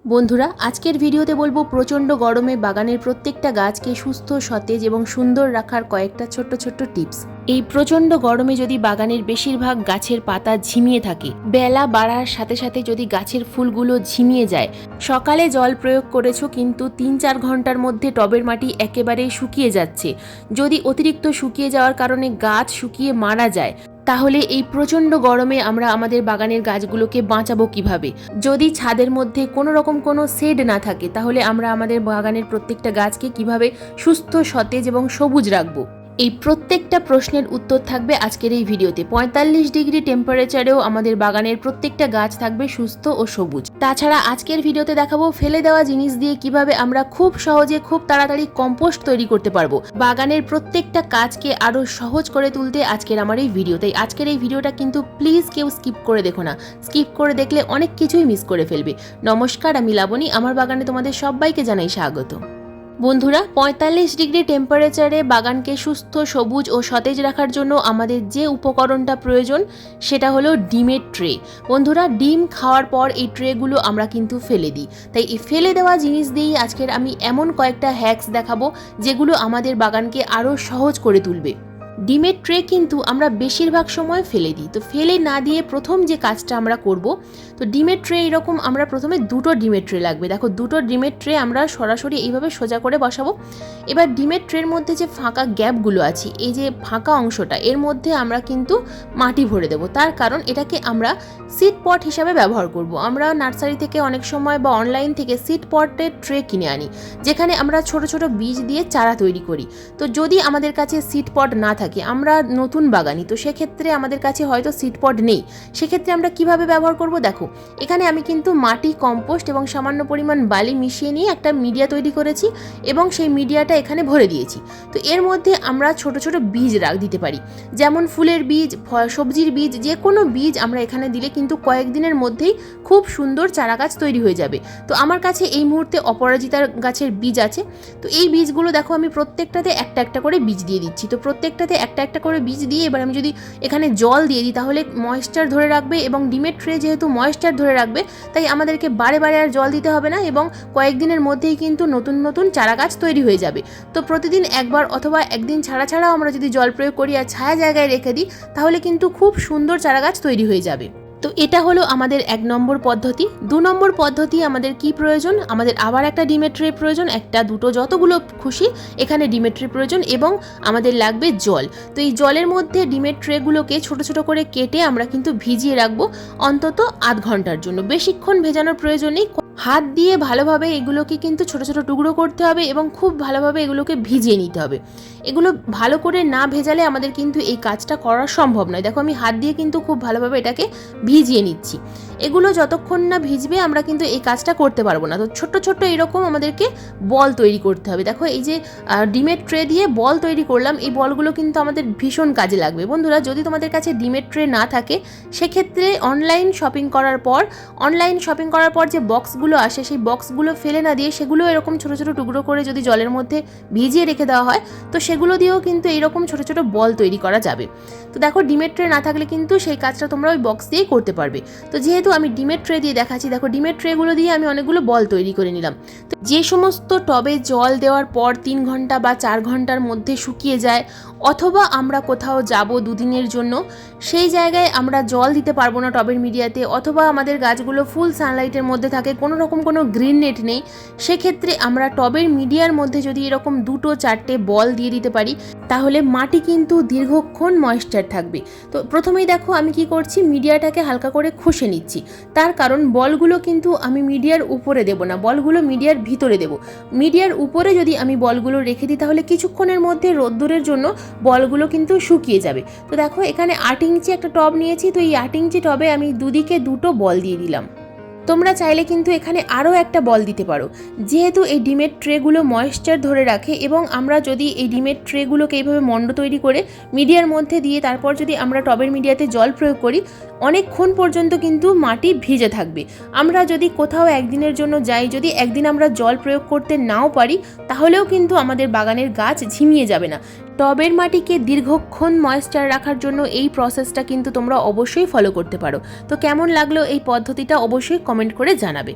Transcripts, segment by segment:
বন্ধুরা, আজকের ভিডিওতে বলবো প্রচণ্ড গরমে বাগানের প্রত্যেকটা গাছকে সুস্থ, সতেজ এবং সুন্দর রাখার কয়েকটা ছোট্ট ছোট্ট টিপস। এই প্রচণ্ড গরমে যদি বাগানের বেশিরভাগ গাছের পাতা ঝিমিয়ে থাকে, বেলা বাড়ার সাথে সাথে যদি গাছের ফুলগুলো ঝিমিয়ে যায়, সকালে জল প্রয়োগ করেছো কিন্তু ৩-৪ ঘন্টার মধ্যে টবের মাটি একেবারে শুকিয়ে যাচ্ছে, যদি অতিরিক্ত শুকিয়ে যাওয়ার কারণে গাছ শুকিয়ে মারা যায়, তাহলে এই প্রচণ্ড গরমে আমরা আমাদের বাগানের গাছগুলোকে বাঁচাবো কিভাবে? যদি ছাদের মধ্যে কোনো রকম কোনো শেড না থাকে, তাহলে আমরা আমাদের বাগানের প্রত্যেকটা গাছকে কিভাবে সুস্থ, সতেজ এবং সবুজ রাখবো? এই প্রত্যেকটা প্রশ্নের উত্তর থাকবে আজকের এই ভিডিওতে। ৪৫ ডিগ্রি টেম্পারেচারেও আমাদের বাগানের প্রত্যেকটা গাছ থাকবে সুস্থ ও সবুজ। তাছাড়া আজকের ভিডিওতে দেখাবো ফেলে দেওয়া জিনিস দিয়ে কিভাবে আমরা খুব সহজে, খুব তাড়াতাড়ি কম্পোস্ট তৈরি করতে পারবো। বাগানের প্রত্যেকটা কাজকে আরো সহজ করে তুলতে আজকের আমার এই ভিডিও। তাই আজকের এই ভিডিওটা কিন্তু প্লিজ কেউ স্কিপ করে দেখো না। স্কিপ করে দেখলে অনেক কিছুই মিস করে ফেলবে। নমস্কার, আমি লাবণী। আমার বাগানে তোমাদের সবাইকে জানাই স্বাগত। বন্ধুরা, ৪৫ ডিগ্রি টেম্পারেচারে বাগানকে সুস্থ, সবুজ ও সতেজ রাখার জন্য আমাদের যে উপকরণটা প্রয়োজন সেটা হলো ডিমের ট্রে। বন্ধুরা, ডিম খাওয়ার পর এই ট্রেগুলো আমরা কিন্তু ফেলে দিই। তাই এই ফেলে দেওয়া জিনিস দিয়েই আজকের আমি এমন কয়েকটা হ্যাকস দেখাবো যেগুলো আমাদের বাগানকে আরও সহজ করে তুলবে। ডিমের ট্রে কিন্তু আমরা বেশিরভাগ সময় ফেলে দিই। তো ফেলে না দিয়ে প্রথম যে কাজটা আমরা করব, তো ডিমের ট্রে এরকম আমরা প্রথমে দুটো ডিমের ট্রে লাগবে। দেখো, দুটো ডিমের ট্রে আমরা সরাসরি এইভাবে সোজা করে বসাবো। এবার ডিমের ট্রের মধ্যে যে ফাঁকা গ্যাপগুলো আছে, এই যে ফাঁকা অংশটা, এর মধ্যে আমরা কিন্তু মাটি ভরে দেবো। তার কারণ এটাকে আমরা সিড পট হিসাবে ব্যবহার করব। আমরা নার্সারি থেকে অনেক সময় বা অনলাইন থেকে সিড পটের ট্রে কিনে আনি, যেখানে আমরা ছোট ছোট বীজ দিয়ে চারা তৈরি করি। তো যদি আমাদের কাছে সিড পট না থাকে, আমরা নতুন বাগানি, তো সেক্ষেত্রে আমাদের কাছে হয়তো সিড পট নেই, সেক্ষেত্রে আমরা কিভাবে ব্যবহার করব? দেখো, এখানে আমি কিন্তু মাটি, কম্পোস্ট এবং সামান্য পরিমাণ বালি মিশিয়ে নিয়ে একটা মিডিয়া তৈরি করেছি এবং সেই মিডিয়াটা এখানে ভরে দিয়েছি। তো এর মধ্যে আমরা ছোট ছোট বীজ দিতে পারি, যেমন ফুলের বীজ, সবজির বীজ, যে কোনো বীজ আমরা এখানে দিলে কিন্তু কয়েকদিনের মধ্যেই খুব সুন্দর চারা গাছ তৈরি হয়ে যাবে। তো আমার কাছে এই মুহূর্তে অপরাজিতার গাছের বীজ আছে। তো এই বীজগুলো দেখো, আমি প্রত্যেকটাতে একটা একটা করে বীজ দিয়ে দিচ্ছি। তো প্রত্যেকটাতে একটা একটা করে বীজ দিয়ে এবার আমি যদি এখানে জল দিয়ে দিই, তাহলে ময়েশ্চার ধরে রাখবে এবং ডিমের ট্রে যেহেতু ময়েশ্চার ধরে রাখবে, তাই আমাদেরকে বারে বারে আর জল দিতে হবে না এবং কয়েকদিনের মধ্যেই কিন্তু নতুন নতুন চারা গাছ তৈরি হয়ে যাবে। তো প্রতিদিন একবার অথবা একদিন ছাড়া ছাড়াও আমরা যদি জল প্রয়োগ করি আর ছায়া জায়গায় রেখে দিই, তাহলে কিন্তু খুব সুন্দর চারা গাছ তৈরি হয়ে যাবে। তো এটা হলো আমাদের ১ নম্বর পদ্ধতি। ২ নম্বর পদ্ধতি আমাদের কি প্রয়োজন? আমাদের আবার একটা ডিমের ট্রে প্রয়োজন, একটা, দুটো, যতগুলো খুশি এখানে ডিমের ট্রে প্রয়োজন, এবং আমাদের লাগবে জল। তো এই জলের মধ্যে ডিমের ট্রেগুলোকে ছোট ছোট করে কেটে আমরা কিন্তু ভিজিয়ে রাখবো অন্তত আধ ঘন্টার জন্য। বেশিক্ষণ ভেজানোর প্রয়োজন নেই। হাত দিয়ে ভালোভাবে এগুলোকে কিন্তু ছোট ছোট টুকরো করতে হবে এবং খুব ভালোভাবে এগুলোকে ভিজিয়ে নিতে হবে। এগুলো ভালো করে না ভেজালে আমাদের কিন্তু এই কাজটা করা সম্ভব নয়। দেখো, আমি হাত দিয়ে কিন্তু খুব ভালোভাবে এটাকে ভিজিয়ে নিচ্ছি। এগুলো যতক্ষণ না ভিজবে আমরা কিন্তু এই কাজটা করতে পারবো না। তো ছোট্ট ছোট্ট এরকম আমাদেরকে বল তৈরি করতে হবে। দেখো, এই যে ডিমের ট্রে দিয়ে বল তৈরি করলাম, এই বলগুলো কিন্তু আমাদের ভীষণ কাজে লাগবে। বন্ধুরা, যদি তোমাদের কাছে ডিমের ট্রে না থাকে, সেক্ষেত্রে অনলাইন শপিং করার পর যে বক্সগুলো আসে, সেই বক্সগুলো ফেলে না দিয়ে সেগুলো এরকম ছোট ছোট টুকরো করে যদি জলের মধ্যে ভিজিয়ে রেখে দেওয়া হয়, তো সেগুলো দিয়েও কিন্তু এইরকম ছোট ছোট বল তৈরি করা যাবে। তো দেখো, ডিমের ট্রে না থাকলে কিন্তু সেই কাজটা তোমরা ওই বক্স দিয়েই করতে পারবে। তো যেহেতু আমি ডিমের ট্রে দিয়ে দেখাচ্ছি, দেখো ডিমের ট্রেগুলো দিয়ে আমি অনেকগুলো বল তৈরি করে নিলাম। তো যে সমস্ত টবে জল দেওয়ার পর ৩ ঘন্টা বা ৪ ঘন্টার মধ্যে শুকিয়ে যায়, অথবা আমরা কোথাও যাব ২ দিনের জন্য, সেই জায়গায় আমরা জল দিতে পারবো না টবের মিডিয়াতে, অথবা আমাদের গাছগুলো ফুল সানলাইটের মধ্যে থাকে, কোনো রকম কোনো গ্রিন নেট নেই, সেক্ষেত্রে আমরা টবের মিডিয়ার মধ্যে যদি এরকম ২-৪টে বল দিয়ে দিতে পারি, তাহলে মাটি কিন্তু দীর্ঘক্ষণ ময়েশ্চার থাকবে। তো প্রথমেই দেখো আমি কি করছি, মিডিয়াটাকে হালকা করে খুশে নিচ্ছি। তার কারণ বলগুলো কিন্তু আমি মিডিয়ার উপরে দেব না, বলগুলো মিডিয়ার ভিতরে দেব। মিডিয়ার উপরে যদি আমি বলগুলো রেখে দিই, তাহলে কিছুক্ষণের মধ্যে রোদ্দুরের জন্য বলগুলো কিন্তু শুকিয়ে যাবে। তো দেখো, এখানে ৮ ইঞ্চি একটা টব নিয়েছি। তো এই ৮ ইঞ্চি টবে আমি দুদিকে দুটো বল দিয়ে দিলাম। তোমরা চাইলে কিন্তু এখানে আরও একটা বল দিতে পারো। যেহেতু এই ডিমের ট্রেগুলো ময়েশ্চার ধরে রাখে, এবং আমরা যদি এই ডিমের ট্রেগুলোকে এইভাবে মণ্ড তৈরি করে মিডিয়ার মধ্যে দিয়ে তারপর যদি আমরা টবের মিডিয়াতে জল প্রয়োগ করি, অনেকক্ষণ পর্যন্ত কিন্তু মাটি ভিজে থাকবে। আমরা যদি কোথাও একদিনের জন্য যাই, যদি একদিন আমরা জল প্রয়োগ করতে নাও পারি, তাহলেও কিন্তু আমাদের বাগানের গাছ ঝিমিয়ে যাবে না। টবের মাটিকে দীর্ঘক্ষণ ময়েশ্চার রাখার জন্য এই প্রসেসটা কিন্তু তোমরা অবশ্যই ফলো করতে পারো। তো কেমন লাগলো এই পদ্ধতিটা অবশ্যই কমেন্ট করে জানাবে।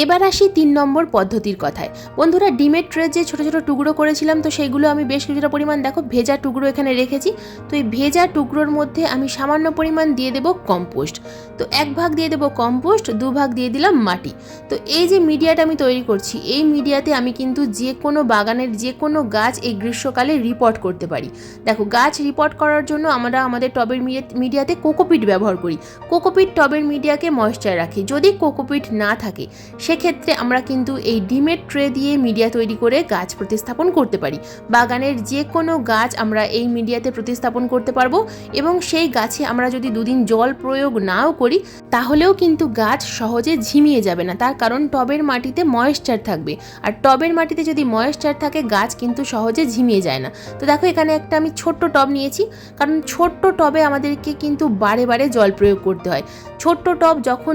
এবার আসি 3 নম্বর পদ্ধতির কথায়। বন্ধুরা, ডিমের ট্রে যে ছোট ছোট টুকরো করেছিলাম, তো সেইগুলো আমি বেশ কিছুটা পরিমাণ দেখো ভেজা টুকরো এখানে রেখেছি। তো এই ভেজা টুকরোর মধ্যে আমি সামান্য পরিমাণ দিয়ে দেবো কম্পোস্ট। তো 1 ভাগ দিয়ে দেবো কম্পোস্ট, 2 ভাগ দিয়ে দিলাম মাটি। তো এই যে মিডিয়াটা আমি তৈরি করছি, এই মিডিয়াতে আমি কিন্তু যে কোনো বাগানের যে কোনো গাছ এই গ্রীষ্মকালে রিপোর্ট করতে পারি। দেখো, গাছ রিপোর্ট করার জন্য আমরা আমাদের টবের মিডিয়াতে কোকোপিট ব্যবহার করি। কোকোপিট টবের মিডিয়াকে ময়েশ্চার রাখে। যদি কোকোপিট না থাকে সেক্ষেত্রে আমরা কিন্তু এই ডিমের ট্রে দিয়ে মিডিয়া তৈরি করে গাছ প্রতিস্থাপন করতে পারি। বাগানের যে কোনো গাছ আমরা এই মিডিয়াতে প্রতিস্থাপন করতে পারবো এবং সেই গাছে আমরা যদি 2 দিন জল প্রয়োগ নাও করি তাহলেও কিন্তু গাছ সহজে ঝিমিয়ে যাবে না, তার কারণ টবের মাটিতে ময়েশ্চার থাকবে। আর টবের মাটিতে যদি ময়েশ্চার থাকে গাছ কিন্তু সহজে ঝিমিয়ে যায় না। তো দেখো, এখানে একটা আমি ছোট্ট টব নিয়েছি, কারণ ছোট্ট টবে আমাদেরকে কিন্তু বারে বারে জল প্রয়োগ করতে হয়। ছোট্ট টব যখন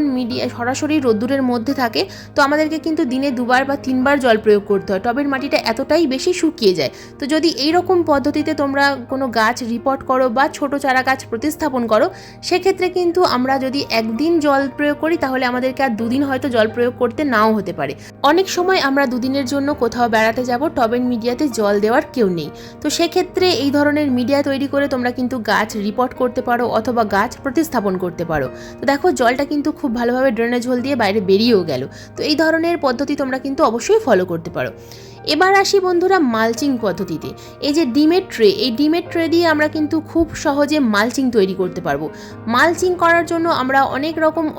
সরাসরি রোদ্দুরের মধ্যে থাকে তো আমাদেরকে কিন্তু দিনে 2 বার বা 3 বার জল প্রয়োগ করতে হয়। টবের মাটিটা এতটাই বেশি শুকিয়ে যায়। তো যদি এই রকম পদ্ধতিতে তোমরা কোনো গাছ রিপোর্ট করো বা ছোট চারা গাছ প্রতিস্থাপন করো, সেক্ষেত্রে কিন্তু আমরা যদি 1 দিন জল প্রয়োগ করি তাহলে আমাদেরকে আর 2 দিন হয়তো জল প্রয়োগ করতে নাও হতে পারে। অনেক সময় আমরা 2 দিনের জন্য কোথাও বেড়াতে যাব, টবের মিডিয়াতে জল দেওয়ার কেউ নেই। তো সেক্ষেত্রে এই ধরনের মিডিয়া তৈরি করে তোমরা কিন্তু গাছ রিপোর্ট করতে পারো অথবা গাছ প্রতিস্থাপন করতে পারো। তো দেখো, জলটা কিন্তু খুব ভালোভাবে ড্রেনেজ হোল দিয়ে বাইরে বেরিয়েও গেল। তো এই ধরনের পদ্ধতি তোমরা কিন্তু অবশ্যই ফলো করতে পারো। এবার আসি বন্ধুরা মালচিং পদ্ধতিতে। এই যে ডিমের ট্রে, এই ডিমের ট্রে দিয়ে আমরা কিন্তু খুব সহজে মালচিং তৈরি করতে পারবো। মালচিং করার জন্য আমরা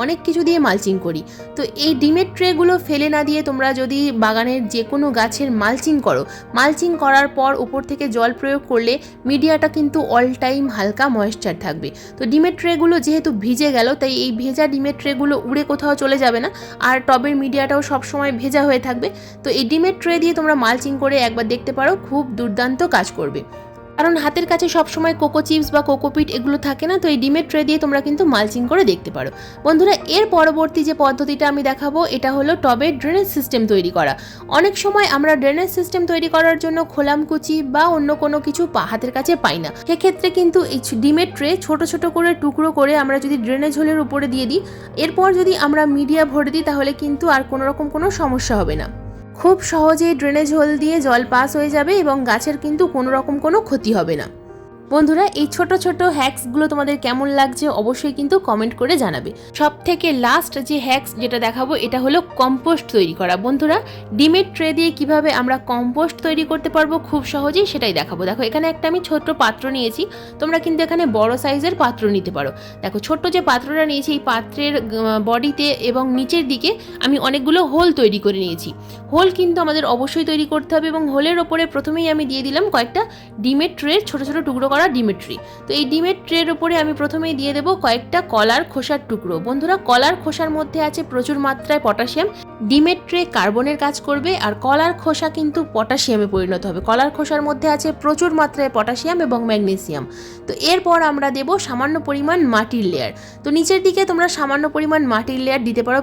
অনেক কিছু দিয়ে মালচিং করি। তো এই ডিমের ট্রেগুলো ফেলে না দিয়ে তোমরা যদি বাগানের যে কোনো গাছের মালচিং করো, মালচিং করার পর উপর থেকে জল প্রয়োগ করলে মিডিয়াটা কিন্তু অল টাইম হালকা ময়েশ্চার থাকবে। তো ডিমের ট্রেগুলো যেহেতু ভিজে গেল, তাই এই ভেজা ডিমের ট্রেগুলো উড়ে কোথাও চলে যাবে না, আর টবের মিডিয়াটাও সবসময় ভেজা হয়ে থাকবে। তো এই ডিমের ট্রে দিয়ে তোমরা মালচিং করে একবার দেখতে পারো, খুব দুর্দান্ত কাজ করবে। কারণ হাতের কাছে সবসময় কোকো চিপস বা কোকোপিট এগুলো থাকে না। তো এই ডিমের ট্রে দিয়ে তোমরা কিন্তু মালচিং করে দেখতে পারো। বন্ধুরা, এর পরবর্তী যে পদ্ধতিটা আমি দেখাবো এটা হলো টবের ড্রেনেজ সিস্টেম তৈরি করা। অনেক সময় আমরা ড্রেনেজ সিস্টেম তৈরি করার জন্য খোলামকুচি বা অন্য কোনো কিছু হাতের কাছে পাই না। সেক্ষেত্রে কিন্তু এই ডিমের ট্রে ছোট ছোট করে টুকরো করে আমরা যদি ড্রেনেজ হোলের উপরে দিয়ে দিই, এরপর যদি আমরা মিডিয়া ভরে দিই তাহলে কিন্তু আর কোনো রকম কোনো সমস্যা হবে না। খুব সহজেই ড্রেনেজ হোল দিয়ে জল পাস হয়ে যাবে এবং গাছের কিন্তু কোনো রকম কোনো ক্ষতি হবে না। বন্ধুরা, এই ছোট ছোট হ্যাক্সগুলো তোমাদের কেমন লাগছে অবশ্যই কিন্তু কমেন্ট করে জানাবে। সব থেকে লাস্ট যে হ্যাক্স যেটা দেখাবো এটা হলো কম্পোস্ট তৈরি করা। বন্ধুরা, ডিমের ট্রে দিয়ে কিভাবে আমরা কম্পোস্ট তৈরি করতে পারবো খুব সহজেই সেটাই দেখাবো। দেখো, এখানে একটা আমি ছোট্ট পাত্র নিয়েছি, তোমরা কিন্তু এখানে বড় সাইজের পাত্র নিতে পারো। দেখো, ছোট্ট যে পাত্রটা নিয়েছি এই পাত্রের বডিতে এবং নিচের দিকে আমি অনেকগুলো হোল তৈরি করে নিয়েছি। হোল কিন্তু আমাদের অবশ্যই তৈরি করতে হবে এবং হোলের ওপরে প্রথমেই আমি দিয়ে দিলাম কয়েকটা ডিমের ট্রের ছোট ছোট টুকরো ডিমের ট্রে। তো এই ডিমের ট্রের উপরে আমি প্রথমেই দিয়ে দেবো কয়েকটা কলার খোসার টুকরো। বন্ধুরা, কলার খোসার মধ্যে আছে প্রচুর মাত্রায় পটাশিয়াম। ডিমের ট্রে কার্বনের কাজ করবে আর কলার খোসা কিন্তু পটাশিয়ামে পরিণত হবে। কলার খোসার মধ্যে আছে প্রচুর মাত্রায় পটাশিয়াম এবং ম্যাগনেসিয়াম। তো এরপর আমরা দেব সামান্য পরিমাণ মাটির লেয়ার। তো নিচের দিকে তোমরা সামান্য পরিমাণ মাটির লেয়ার দিতে পারো।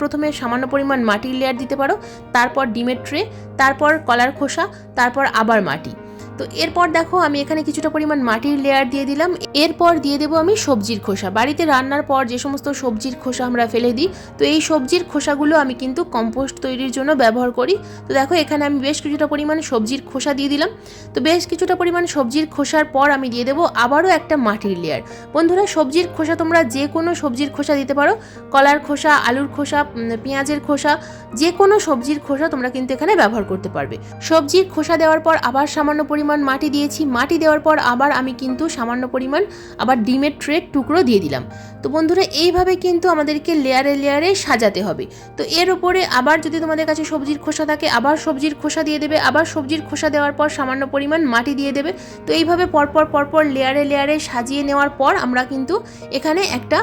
প্রথমে সামান্য পরিমাণ মাটির লেয়ার দিতে পারো, তারপর ডিমের ট্রে, তারপর কলার খোসা, তারপর আবার মাটি। তো এরপর দেখো, আমি এখানে কিছুটা পরিমাণ মাটির লেয়ার দিয়ে দিলাম। এরপর দিয়ে দেবো আমি সবজির খোসা। বাড়িতে রান্নার পর যে সমস্ত সবজির খোসা আমরা ফেলে দিই, তো এই সবজির খোসাগুলো আমি কিন্তু কম্পোস্ট তৈরির জন্য ব্যবহার করি। তো দেখো, এখানে আমি বেশ কিছুটা পরিমাণ সবজির খোসা দিয়ে দিলাম। তো বেশ কিছুটা পরিমাণ সবজির খোসার পর আমি দিয়ে দেবো আবারও একটা মাটির লেয়ার। বন্ধুরা, সবজির খোসা তোমরা যে কোনো সবজির খোসা দিতে পারো। কলার খোসা, আলুর খোসা, পেঁয়াজের খোসা, যে কোনো সবজির খোসা তোমরা কিন্তু এখানে ব্যবহার করতে পারবে। সবজির খোসা দেওয়ার পর আবার সামান্য পরিমাণ মাটি দিয়েছি। মাটি দেওয়ার পর আবার আমি কিন্তু সামান্য পরিমাণ আবার ডিমের ট্রের টুকরো দিয়ে দিলাম। তো বন্ধুরা, এইভাবে কিন্তু আমাদেরকে লেয়ারে লেয়ারে সাজাতে হবে। তো এর উপরে আবার যদি তোমাদের কাছে সবজির খোসা থাকে আবার সবজির খোসা দিয়ে দেবে, আবার সবজির খোসা দেওয়ার পর সামান্য পরিমাণ মাটি দিয়ে দেবে। তো এইভাবে পরপর লেয়ারে লেয়ারে সাজিয়ে নেওয়ার পর আমরা কিন্তু এখানে একটা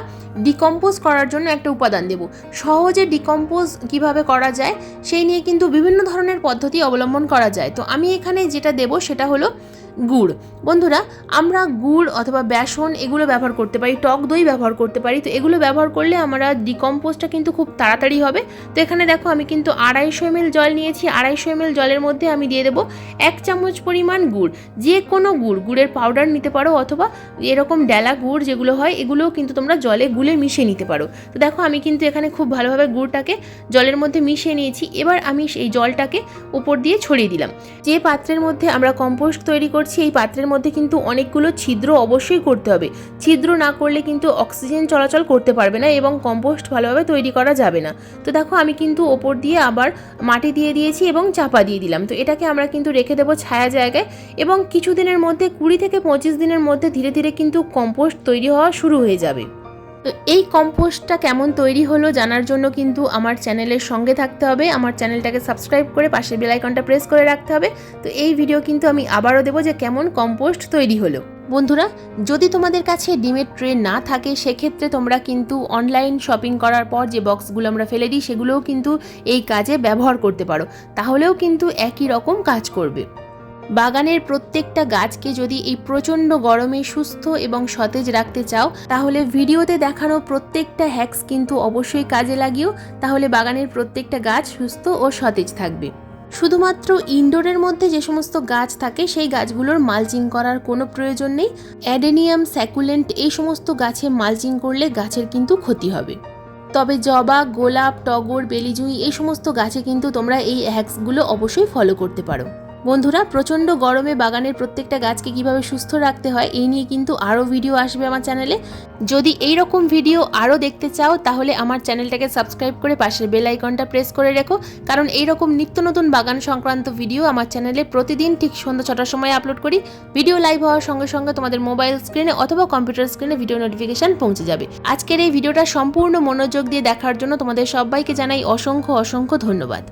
ডিকম্পোজ করার জন্য একটা উপাদান দেব। সহজে ডিকম্পোজ কিভাবে করা যায় সেই নিয়ে কিন্তু বিভিন্ন ধরনের পদ্ধতি অবলম্বন করা যায়। তো আমি এখানে যেটা দেব সেটা হলো গুড়। বন্ধুরা, আমরা গুড় অথবা বেসন এগুলো ব্যবহার করতে পারি, টক দই ব্যবহার করতে পারি। তো এগুলো ব্যবহার করলে আমরা ডিকম্পোজটা কিন্তু খুব তাড়াতাড়ি হবে। তো এখানে দেখো আমি কিন্তু 250 ml জল নিয়েছি। 250 ml জলের মধ্যে আমি দিয়ে দেবো 1 চামচ পরিমাণ গুড়। যে কোনো গুড়ের পাউডার নিতে পারো, অথবা এরকম ডেলা গুড় যেগুলো হয় এগুলোও কিন্তু তোমরা জলে গুলে মিশিয়ে নিতে পারো। তো দেখো আমি কিন্তু এখানে খুব ভালোভাবে গুড়টাকে জলের মধ্যে মিশিয়ে নিয়েছি। এবার আমি এই জলটাকে উপর দিয়ে ছড়িয়ে দিলাম। যে পাত্রের মধ্যে আমরা কম্পোস্ট তৈরি করছি এই পাত্রের মধ্যে কিন্তু অনেকগুলো ছিদ্র অবশ্যই করতে হবে। ছিদ্র না করলে কিন্তু অক্সিজেন চলাচল করতে পারবে না এবং কম্পোস্ট ভালোভাবে তৈরি করা যাবে না। তো দেখো আমি কিন্তু ওপর দিয়ে আবার মাটি দিয়ে দিয়েছি এবং চাপা দিয়ে দিলাম। তো এটাকে আমরা কিন্তু রেখে দেবো ছায়া জায়গায়, এবং কিছুদিনের মধ্যে 20 থেকে 25 দিনের মধ্যে ধীরে ধীরে কিন্তু কম্পোস্ট তৈরি হওয়া শুরু হয়ে যাবে। তো এই কম্পোস্টটা কেমন তৈরি হলো জানার জন্য কিন্তু আমার চ্যানেলের সঙ্গে থাকতে হবে। আমার চ্যানেলটাকে সাবস্ক্রাইব করে পাশের বেল আইকনটা প্রেস করে রাখতে হবে। তো এই ভিডিও কিন্তু আমি আবারও দেবো যে কেমন কম্পোস্ট তৈরি হলো। বন্ধুরা, যদি তোমাদের কাছে ডিমের ট্রে না থাকে সেক্ষেত্রে তোমরা কিন্তু অনলাইন শপিং করার পর যে বক্সগুলো আমরা ফেলে দিই সেগুলোও কিন্তু এই কাজে ব্যবহার করতে পারো, তাহলেও কিন্তু একই রকম কাজ করবে। বাগানের প্রত্যেকটা গাছকে যদি এই প্রচণ্ড গরমে সুস্থ এবং সতেজ রাখতে চাও তাহলে ভিডিওতে দেখানো প্রত্যেকটা হ্যাক্স কিন্তু অবশ্যই কাজে লাগিও, তাহলে বাগানের প্রত্যেকটা গাছ সুস্থ ও সতেজ থাকবে। শুধুমাত্র ইনডোরের মধ্যে যে সমস্ত গাছ থাকে সেই গাছগুলোর মালচিং করার কোনো প্রয়োজন নেই। অ্যাডেনিয়াম, স্যাকুলেন্ট এই সমস্ত গাছে মালচিং করলে গাছের কিন্তু ক্ষতি হবে। তবে জবা, গোলাপ, টগর, বেলিজুঁই এই সমস্ত গাছে কিন্তু তোমরা এই হ্যাক্সগুলো অবশ্যই ফলো করতে পারো। বন্ধুরা, প্রচণ্ড গরমে বাগানের প্রত্যেকটা গাছকে কিভাবে সুস্থ রাখতে হয় এই নিয়ে কিন্তু আরও ভিডিও আসবে আমার চ্যানেলে। যদি এই রকম ভিডিও আরও দেখতে চাও তাহলে আমার চ্যানেলটাকে সাবস্ক্রাইব করে পাশের বেল আইকনটা প্রেস করে রেখো, কারণ এই রকম নিত্য নতুন বাগান সংক্রান্ত ভিডিও আমার চ্যানেলে প্রতিদিন ঠিক সন্ধ্যা 6টার সময় আপলোড করি। ভিডিও লাইভ হওয়ার সঙ্গে সঙ্গে তোমাদের মোবাইল স্ক্রিনে অথবা কম্পিউটার স্ক্রিনে ভিডিও নোটিফিকেশন পৌঁছে যাবে। আজকের এই ভিডিওটা সম্পূর্ণ মনোযোগ দিয়ে দেখার জন্য তোমাদের সবাইকে জানাই অসংখ্য অসংখ্য ধন্যবাদ।